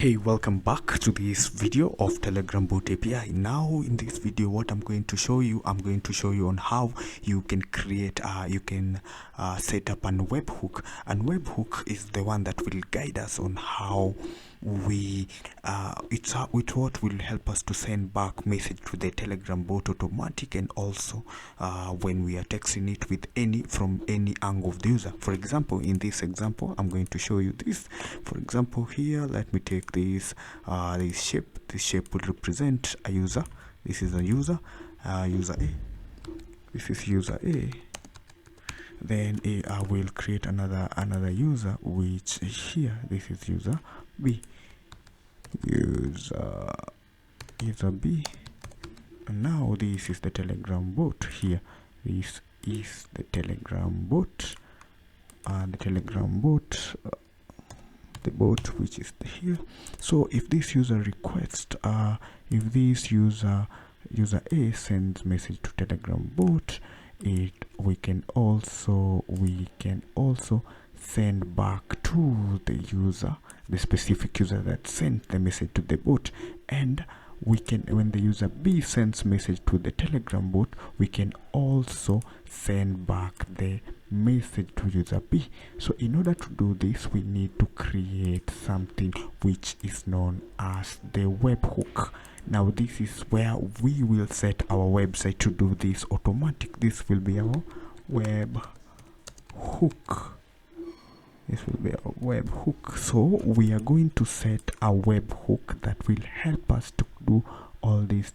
Hey, welcome back to this video of Telegram bot API. Now in this video what I'm going to show you on how you can create set up an webhook, and webhook is the one that will guide us on how we it's what will help us to send back message to the Telegram bot automatic, and also when we are texting it with from any angle of the user. For example, in this example I'm going to show you this. For example, here let me take this shape. This shape will represent a user. This is a user user A. This is user A. Then I will create another user, which here this is user B. User B. And now this is the Telegram bot. Here this is the Telegram bot, and the Telegram bot the bot which is here. So if this user request if this user A sends message to Telegram bot, we can also send back to the user, the specific user that sent the message to the bot. And we can, when the user B sends message to the Telegram bot, we can also send back the message to user B. So in order to do this, we need to create something which is known as the webhook. Now this is where we will set our website to do this automatic. This will be our webhook. This will be our webhook. So we are going to set a webhook that will help us to do all these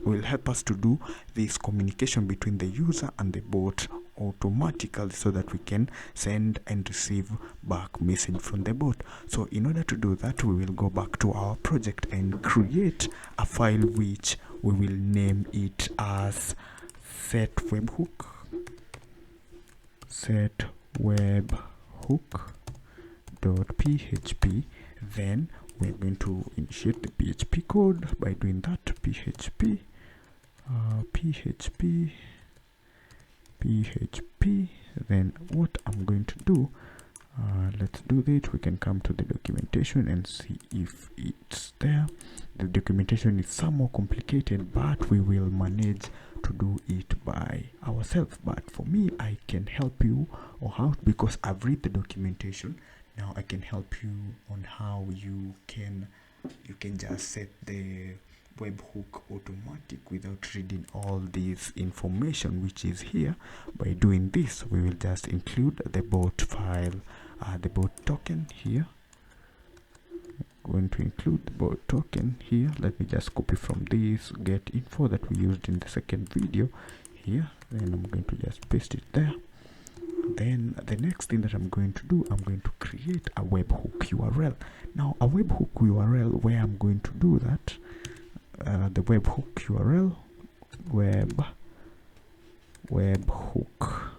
will help us to do this communication between the user and the bot automatically, so that we can send and receive back message from the bot. So in order to do that, we will go back to our project and create a file which we will name it as set webhook.php. Then we're going to initiate the PHP code by doing that. PHP. Then what I'm going to do, let's do that. We can come to the documentation and see if it's there. The documentation is somewhat complicated, but we will manage to do it by ourselves. But for me, I can help you because I've read the documentation. Now I can help you on how you can just set the webhook automatic without reading all this information which is here. By doing this, we will just include the bot file, the bot token here. I'm going to include the bot token here. Let me just copy from this get info that we used in the second video here. Then I'm going to just paste it there. Then the next thing that I'm going to do, I'm going to create a webhook URL. Now a webhook URL, where I'm going to do that, the webhook URL, webhook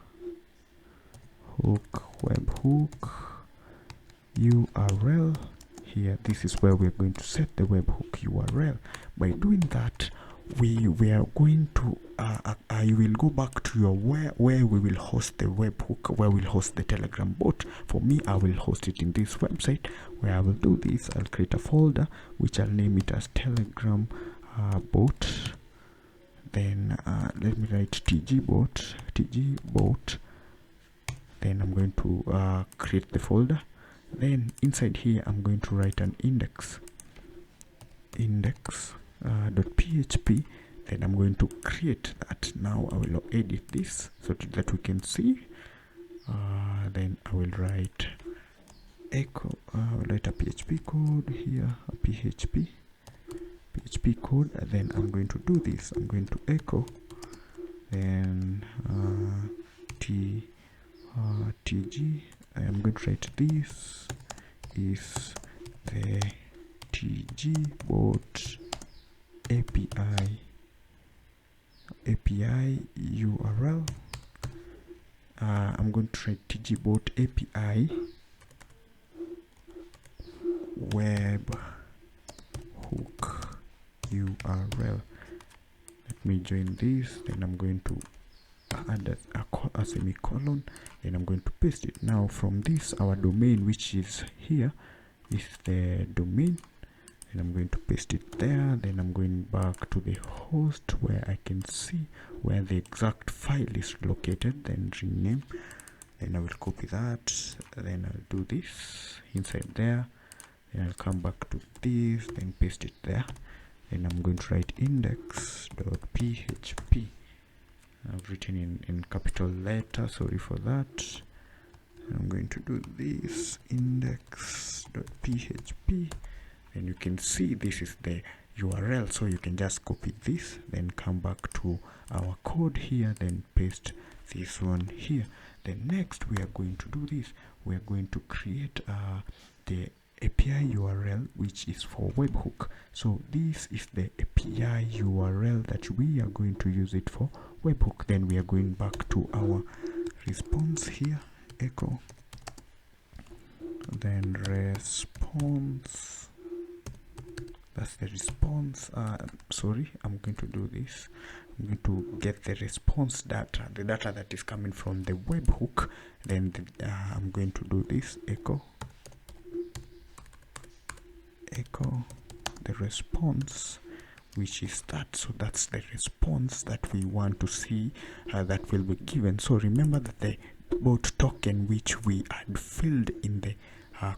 URL here. This is where we're going to set the webhook URL. By doing that, we are going to you will go back to your where we will host the webhook, where we'll host the Telegram bot. For me, I will host it in this website. Where I will do this, I'll create a folder which I'll name it as Telegram bot. Then let me write tg bot. Then I'm going to create the folder. Then inside here I'm going to write an index.php. Then I'm going to create that. Now I will edit this so that we can see. Then I will write echo. I will write a PHP code here, a PHP code. And then I'm going to do this. I'm going to echo. Then tg. I'm going to write this is the tg bot API URL. I'm going to try tgbot API webhook URL. Let me join this. Then I'm going to add a semicolon. Then I'm going to paste it. Now from this, our domain, which is here, This is the domain, and I'm going to paste it there. Then I'm going back to the host where I can see where the exact file is located, then rename. Then I will copy that, then I'll do this inside there, then I'll come back to this, then paste it there. Then I'm going to write index.php. I've written in capital letter, sorry for that. I'm going to do this index.php, and you can see this is the URL, so you can just copy this, then come back to our code here, then paste this one here. Then next we are going to do this, we are going to create the API URL which is for webhook. So this is the API URL that we are going to use it for webhook. Then we are going back to our response here, echo, then response, that's the response. Sorry, I'm going to do this. I'm going to get the response data, the data that is coming from the webhook. Then I'm going to do this, echo the response, which is that. So that's the response that we want to see that will be given. So remember that the bot token which we had filled in the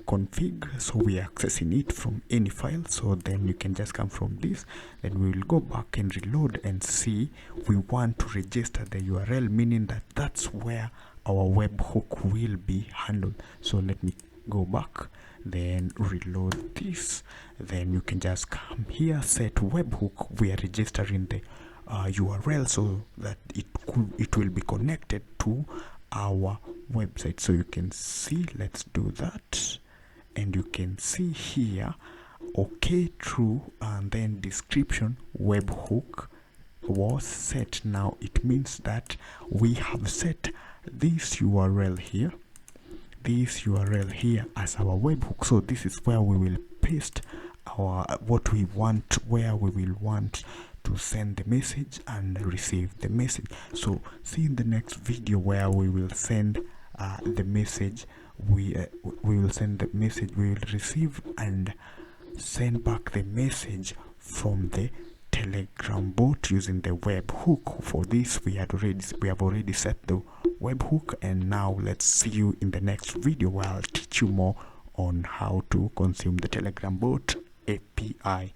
config, so we are accessing it from any file. So then you can just come from this, then we will go back and reload and see we want to register the URL, meaning that that's where our webhook will be handled. So let me go back, then reload this, then you can just come here, set webhook. We are registering the URL so that it will be connected to our website. So you can see, let's do that, and you can see here, okay, true, and then description webhook was set. Now it means that we have set this URL here, as our webhook. So this is where we will paste our what we want, where we will want to send the message and receive the message. So see in the next video where we will send the message, we will send the message, we will receive and send back the message from the Telegram bot using the webhook. For this we have already set the webhook, and now let's see you in the next video where I'll teach you more on how to consume the Telegram bot API.